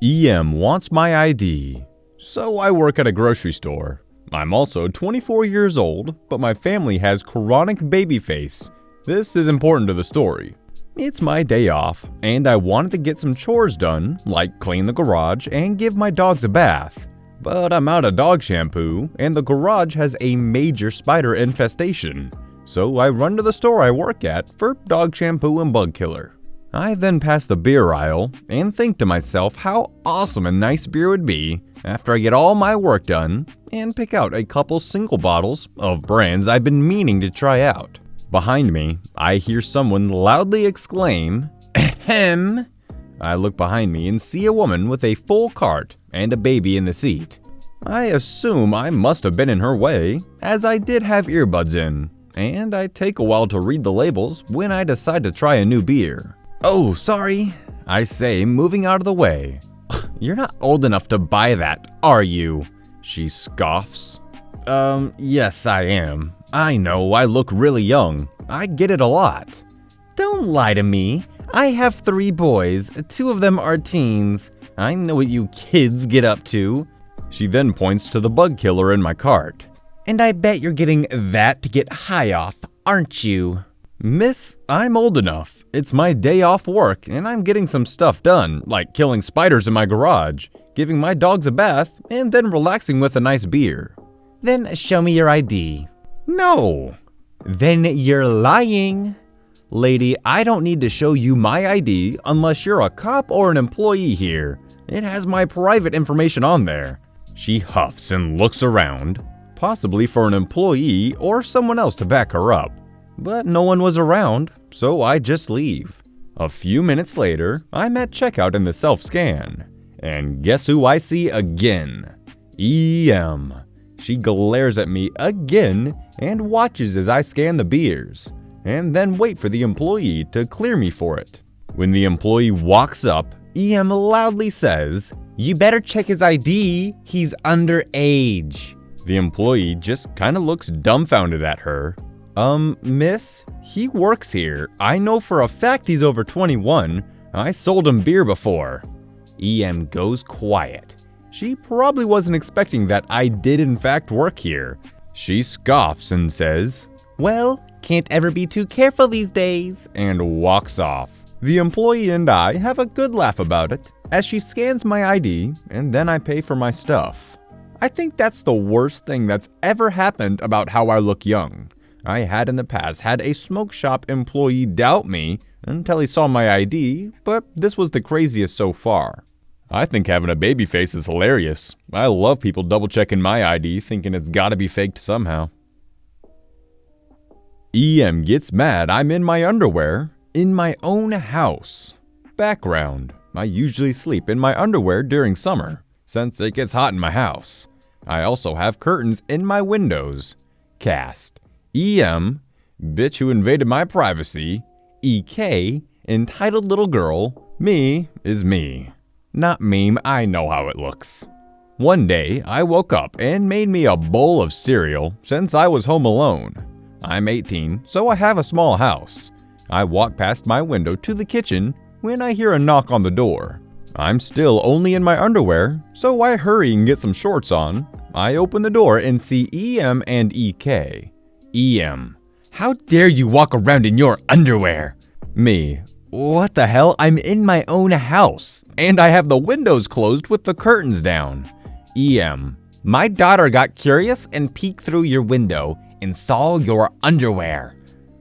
EM wants my ID. So I work at a grocery store. I'm also 24 years old, but my family has chronic baby face. This is important to the story. It's my day off, and I wanted to get some chores done, like clean the garage and give my dogs a bath. But I'm out of dog shampoo, and the garage has a major spider infestation. So I run to the store I work at for dog shampoo and bug killer. I then pass the beer aisle and think to myself how awesome a nice beer would be after I get all my work done and pick out a couple single bottles of brands I've been meaning to try out. Behind me, I hear someone loudly exclaim, "Ahem!" I look behind me and see a woman with a full cart and a baby in the seat. I assume I must have been in her way, as I did have earbuds in, and I take a while to read the labels when I decide to try a new beer. "Oh, sorry," I say, moving out of the way. "You're not old enough to buy that, are you?" She scoffs. Yes, I am. I know, I look really young. I get it a lot." "Don't lie to me. I have 3 boys. 2 of them are teens. I know what you kids get up to." She then points to the bug killer in my cart. "And I bet you're getting that to get high off, aren't you?" "Miss, I'm old enough. It's my day off work, and I'm getting some stuff done, like killing spiders in my garage, giving my dogs a bath, and then relaxing with a nice beer." "Then show me your ID." "No." "Then you're lying." "Lady, I don't need to show you my ID unless you're a cop or an employee here. It has my private information on there." She huffs and looks around, possibly for an employee or someone else to back her up. But no one was around, so I just leave. A few minutes later, I'm at checkout in the self-scan. And guess who I see again? EM. She glares at me again and watches as I scan the beers, and then wait for the employee to clear me for it. When the employee walks up, EM loudly says, "You better check his ID, he's underage." The employee just kinda looks dumbfounded at her. Miss, he works here. I know for a fact he's over 21. I sold him beer before." EM goes quiet. She probably wasn't expecting that I did in fact work here. She scoffs and says, "Well, can't ever be too careful these days," and walks off. The employee and I have a good laugh about it as she scans my ID and then I pay for my stuff. I think that's the worst thing that's ever happened about how I look young. I had in the past had a smoke shop employee doubt me until he saw my ID, but this was the craziest so far. I think having a baby face is hilarious. I love people double checking my ID thinking it's gotta be faked somehow. EM gets mad I'm in my underwear in my own house. Background: I usually sleep in my underwear during summer, since it gets hot in my house. I also have curtains in my windows. Cast: EM, bitch who invaded my privacy. EK, entitled little girl. Me is me. Not meme, I know how it looks. One day, I woke up and made me a bowl of cereal since I was home alone. I'm 18, so I have a small house. I walk past my window to the kitchen when I hear a knock on the door. I'm still only in my underwear, so I hurry and get some shorts on. I open the door and see EM and EK. EM: "How dare you walk around in your underwear?" Me: "What the hell? I'm in my own house, and I have the windows closed with the curtains down." EM: "My daughter got curious and peeked through your window and saw your underwear."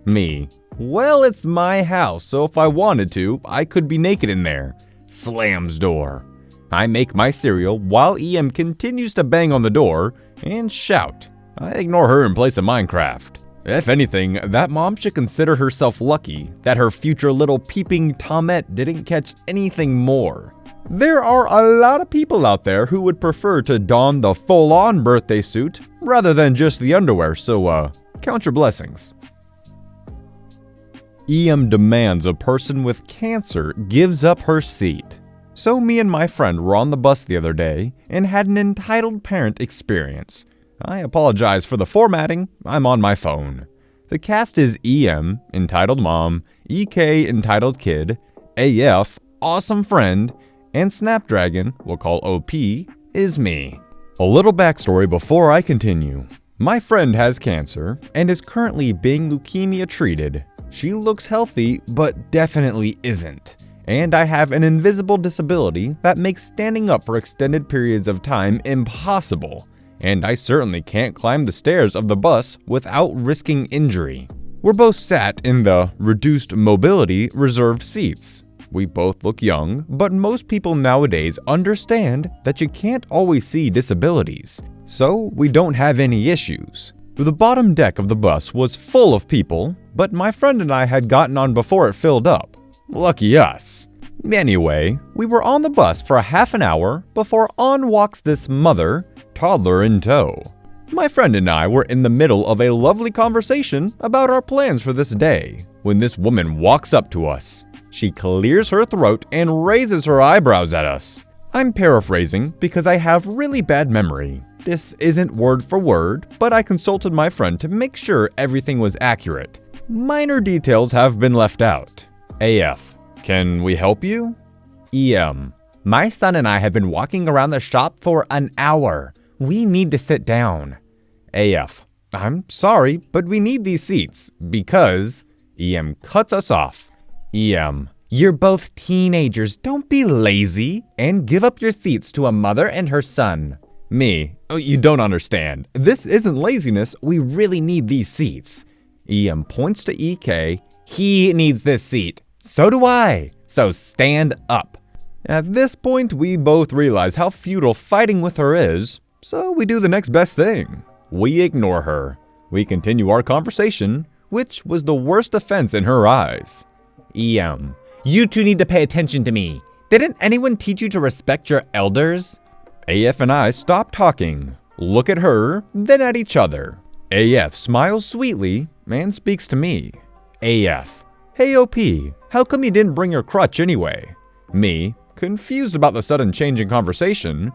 Me: "Well, it's my house, so if I wanted to, I could be naked in there." Slams door. I make my cereal while EM continues to bang on the door and shout. I ignore her and play some Minecraft. If anything, that mom should consider herself lucky that her future little peeping Tomette didn't catch anything more. There are a lot of people out there who would prefer to don the full-on birthday suit rather than just the underwear, so count your blessings. EM demands a person with cancer gives up her seat. So me and my friend were on the bus the other day and had an entitled parent experience. I apologize for the formatting, I'm on my phone. The cast is EM, entitled mom, EK, entitled kid, AF, awesome friend, and Snapdragon, we'll call OP, is me. A little backstory before I continue. My friend has cancer and is currently being leukemia treated. She looks healthy, but definitely isn't. And I have an invisible disability that makes standing up for extended periods of time impossible. And I certainly can't climb the stairs of the bus without risking injury. We're both sat in the reduced mobility reserved seats. We both look young, but most people nowadays understand that you can't always see disabilities, so we don't have any issues. The bottom deck of the bus was full of people, but my friend and I had gotten on before it filled up. Lucky us. Anyway, we were on the bus for a half an hour before on walks this mother, toddler in tow. My friend and I were in the middle of a lovely conversation about our plans for this day when this woman walks up to us. She clears her throat and raises her eyebrows at us. I'm paraphrasing because I have really bad memory. This isn't word for word, but I consulted my friend to make sure everything was accurate. Minor details have been left out. AF, can we help you? EM, my son and I have been walking around the shop for an hour. We need to sit down. AF, I'm sorry, but we need these seats because... EM cuts us off. EM, you're both teenagers, don't be lazy and give up your seats to a mother and her son. Me, oh, you don't understand. This isn't laziness, we really need these seats. EM points to EK. He needs this seat. So do I. So stand up. At this point, we both realize how futile fighting with her is, so we do the next best thing. We ignore her. We continue our conversation, which was the worst offense in her eyes. EM, you two need to pay attention to me. Didn't anyone teach you to respect your elders? AF and I stop talking, look at her, then at each other. AF smiles sweetly and speaks to me. AF, hey OP, how come you didn't bring your crutch anyway? Me, confused about the sudden change in conversation.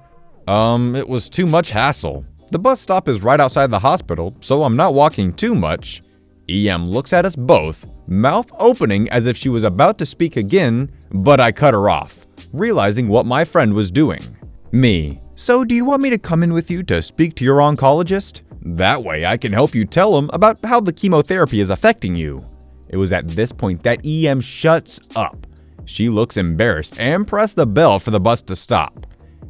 It was too much hassle. The bus stop is right outside the hospital, so I'm not walking too much. EM looks at us both, mouth opening as if she was about to speak again, but I cut her off, realizing what my friend was doing. Me, so do you want me to come in with you to speak to your oncologist? That way I can help you tell him about how the chemotherapy is affecting you. It was at this point that EM shuts up. She looks embarrassed and presses the bell for the bus to stop.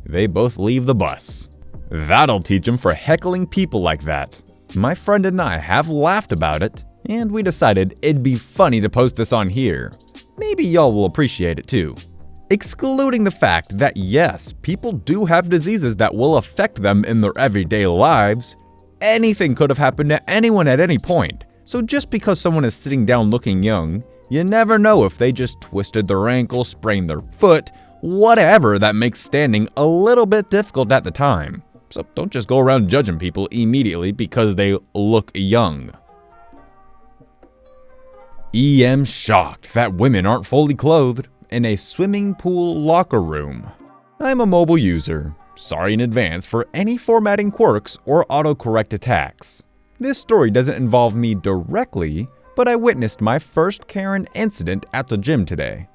They both leave the bus. That'll teach them for heckling people like that. My friend and I have laughed about it, and we decided it'd be funny to post this on here. Maybe y'all will appreciate it too. Excluding the fact that yes, people do have diseases that will affect them in their everyday lives, anything could have happened to anyone at any point. So just because someone is sitting down looking young, you never know if they just twisted their ankle, sprained their foot, whatever that makes standing a little bit difficult at the time. So don't just go around judging people immediately because they look young. EM shocked that women aren't fully clothed in a swimming pool locker room. I'm a mobile user. Sorry in advance for any formatting quirks or autocorrect attacks. This story doesn't involve me directly, but I witnessed my first Karen incident at the gym today.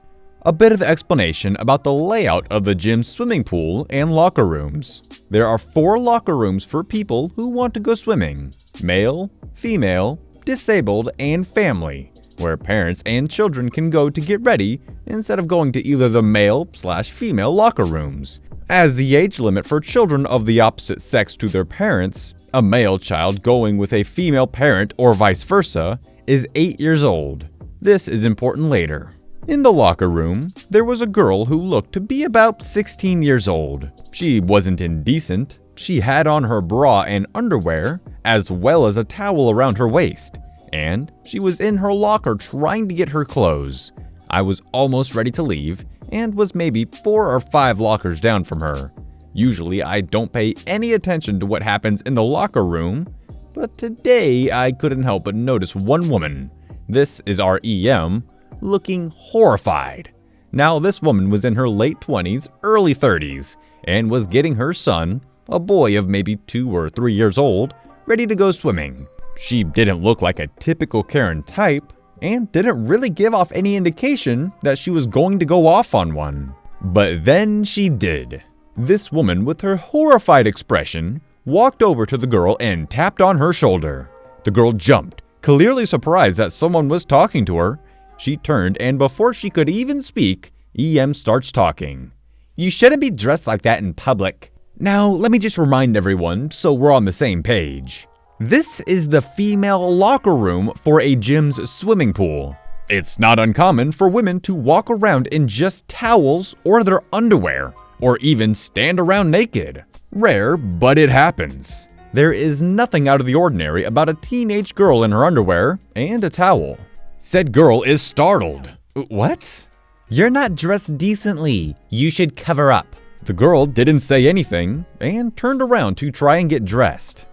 A bit of explanation about the layout of the gym's swimming pool and locker rooms. There are 4 locker rooms for people who want to go swimming: male, female, disabled, and family, where parents and children can go to get ready instead of going to either the male/female locker rooms. As the age limit for children of the opposite sex to their parents, a male child going with a female parent or vice versa, is 8 years old. This is important later. In the locker room, there was a girl who looked to be about 16 years old. She wasn't indecent. She had on her bra and underwear, as well as a towel around her waist, and she was in her locker trying to get her clothes. I was almost ready to leave, and was maybe 4 or 5 lockers down from her. Usually I don't pay any attention to what happens in the locker room, but today I couldn't help but notice one woman. This is our EM, looking horrified. Now this woman was in her late 20s, early 30s, and was getting her son, a boy of maybe 2 or 3 years old, ready to go swimming. She didn't look like a typical Karen type, and didn't really give off any indication that she was going to go off on one. But then she did. This woman, with her horrified expression, walked over to the girl and tapped on her shoulder. The girl jumped, clearly surprised that someone was talking to her. She turned, and before she could even speak, EM starts talking. "You shouldn't be dressed like that in public." Now, let me just remind everyone so we're on the same page. This is the female locker room for a gym's swimming pool. It's not uncommon for women to walk around in just towels or their underwear, or even stand around naked. Rare, but it happens. There is nothing out of the ordinary about a teenage girl in her underwear and a towel. Said girl is startled. "What? You're not dressed decently. You should cover up." The girl didn't say anything and turned around to try and get dressed.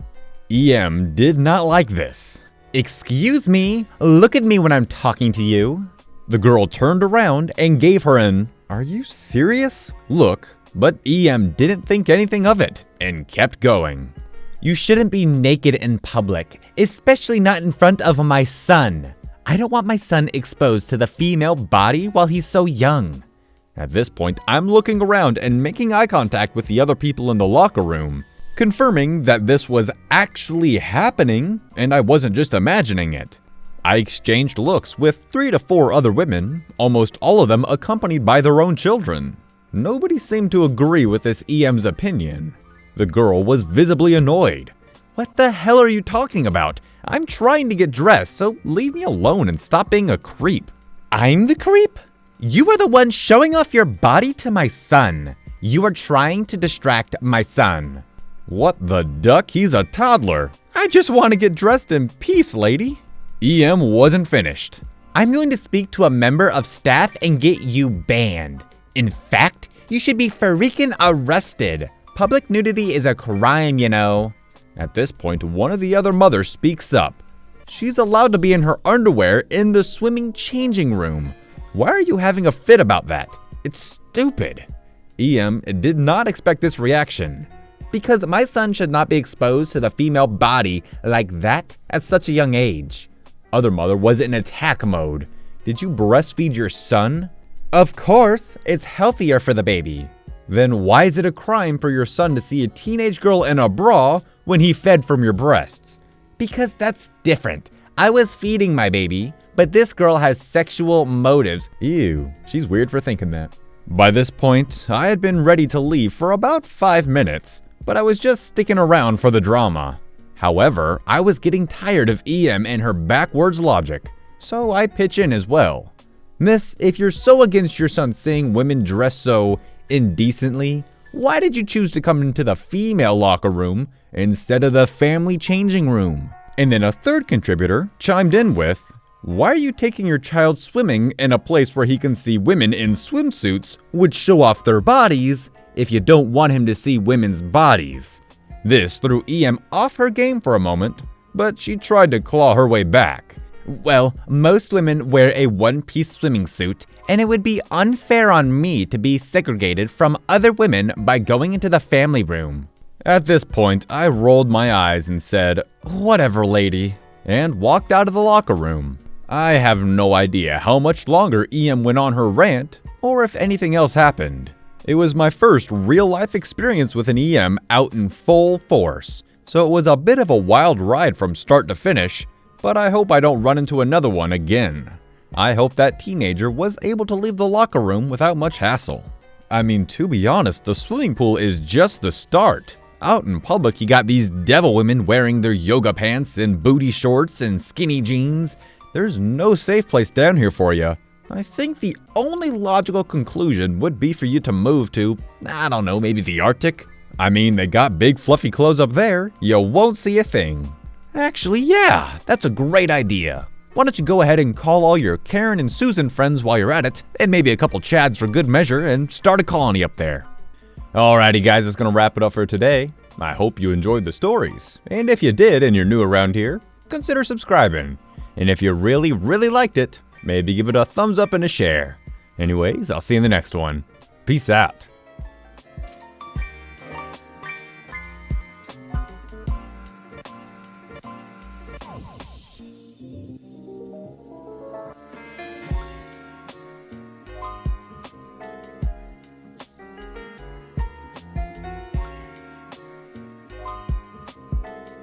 EM did not like this. "Excuse me, look at me when I'm talking to you." The girl turned around and gave her an "Are you serious?" look, but EM didn't think anything of it and kept going. "You shouldn't be naked in public, especially not in front of my son. I don't want my son exposed to the female body while he's so young." At this point, I'm looking around and making eye contact with the other people in the locker room, confirming that this was actually happening and I wasn't just imagining it. I exchanged looks with 3 to 4 other women, almost all of them accompanied by their own children. Nobody seemed to agree with this EM's opinion. The girl was visibly annoyed. "What the hell are you talking about? I'm trying to get dressed, so leave me alone and stop being a creep." "I'm the creep? You are the one showing off your body to my son. You are trying to distract my son." "What the duck? He's a toddler. I just want to get dressed in peace, lady." EM wasn't finished. "I'm going to speak to a member of staff and get you banned. In fact, you should be freaking arrested. Public nudity is a crime, you know." At this point, one of the other mothers speaks up. "She's allowed to be in her underwear in the swimming changing room. Why are you having a fit about that? It's stupid." EM did not expect this reaction. "Because my son should not be exposed to the female body like that at such a young age." Other mother was in attack mode. "Did you breastfeed your son?" "Of course, it's healthier for the baby." "Then why is it a crime for your son to see a teenage girl in a bra when he fed from your breasts?" "Because that's different. I was feeding my baby, but this girl has sexual motives." Ew, she's weird for thinking that. By this point, I had been ready to leave for about 5 minutes, but I was just sticking around for the drama. However, I was getting tired of EM and her backwards logic, so I pitch in as well. "Miss, if you're so against your son seeing women dress so indecently, why did you choose to come into the female locker room instead of the family changing room?" And then a third contributor chimed in with, "Why are you taking your child swimming in a place where he can see women in swimsuits which show off their bodies if you don't want him to see women's bodies?" This threw EM off her game for a moment, but she tried to claw her way back. "Well, most women wear a one-piece swimming suit, and it would be unfair on me to be segregated from other women by going into the family room." At this point, I rolled my eyes and said, "Whatever, lady," and walked out of the locker room. I have no idea how much longer EM went on her rant, or if anything else happened. It was my first real-life experience with an EM out in full force, so it was a bit of a wild ride from start to finish, but I hope I don't run into another one again. I hope that teenager was able to leave the locker room without much hassle. I mean, to be honest, the swimming pool is just the start. Out in public, you got these devil women wearing their yoga pants and booty shorts and skinny jeans. There's no safe place down here for you. I think the only logical conclusion would be for you to move to, I don't know, maybe the Arctic? I mean, they got big fluffy clothes up there. You won't see a thing. Actually, yeah, that's a great idea. Why don't you go ahead and call all your Karen and Susan friends while you're at it, and maybe a couple Chads for good measure, and start a colony up there. Alrighty guys, that's gonna wrap it up for today. I hope you enjoyed the stories, and if you did and you're new around here, consider subscribing. And if you really liked it, maybe give it a thumbs up and a share. Anyways, I'll see you in the next one. Peace out.